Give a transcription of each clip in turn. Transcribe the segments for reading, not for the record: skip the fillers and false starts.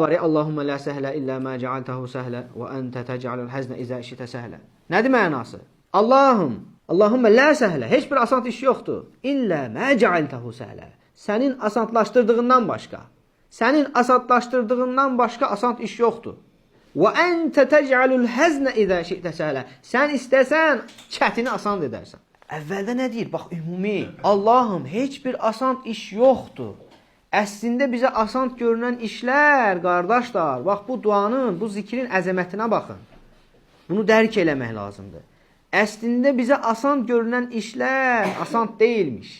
var ya, Allahumma la səhlə illə mə cəaltəhu səhlə və əntə təcəlül həznə izə işitə səhlə. Nədir mənası? Allahumma la səhlə, heç bir asan iş yoxdur. İllə mə cəaltəhu səhlə. Sənin asanlaşdırdığından başqa. Sənin asanlaşdırdığından başqa asan iş yoxdur. Və əntə təcəlül həznə izə işitə səhlə. Sən istəsən, çətini asan edərsən. Əvvəldə nə deyir? Bax, ümumi. Allahım, heç bir asan iş yoxdur. Əslində bizə asan görünən işlər, qardaşlar, bax bu duanın, bu zikrin əzəmətinə baxın. Bunu dərk eləmək lazımdır. Əslində bizə asan görünən işlər asan deyilmiş.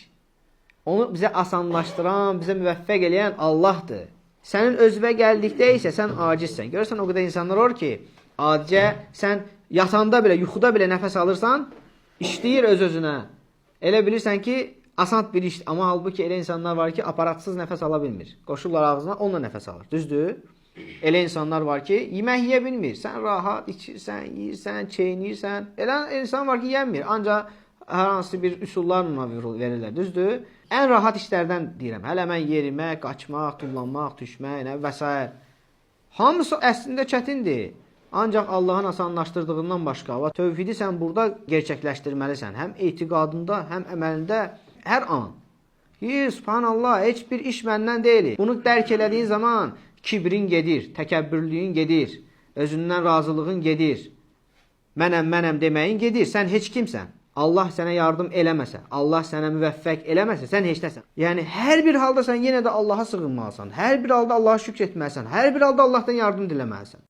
Onu bizə asanlaşdıran, bizə müvəffəq eləyən Allahdır. Sənin özünə gəldikdə isə sən acizsən. Görürsən, o qədər insanlar var ki, adicə sən yatanda belə, yuxuda belə nəfəs alırsan, işləyir öz-özünə. Elə bilirsən ki, asan bir iş, amma halbuki elə insanlar var ki, aparatsız nəfəs ala bilmir. Qoşurlar ağzına, onunla nəfəs alır. Düzdür? Elə insanlar var ki, yemək yeyə bilmir. Sən rahat içirsən, yiyirsən, çeynirsən. Elə insan var ki, yemir. Ancaq hər hansı bir üsullarla verirlər. Düzdür? Ən rahat işlərdən deyirəm. Hələ mən yerimək, qaçmaq, tullanmaq, düşmək və s. Hamısı əslində çətindir. Ancaq Allahın asanlaşdırdığından başqa. Tövhidi sən burada gerçəkləşdirməlisən. Həm etiqadında, həm əməlində. Hər an. Subhanallah, heç bir iş məndən deyil. Bunu dərk elədiyin zaman kibrin gedir, təkəbbürlüyün gedir, özündən razılığın gedir. Mənəm deməyin gedir. Sən heç kimsən. Allah sənə yardım eləməsə, Allah sənə müvəffəq eləməsə, sən heç nəsən. Yəni, hər bir halda sən yenə də Allaha sığınmalısan. Hər bir halda Allaha şükr etməlisən. Hər bir halda Allahdan yardım diləməlisən.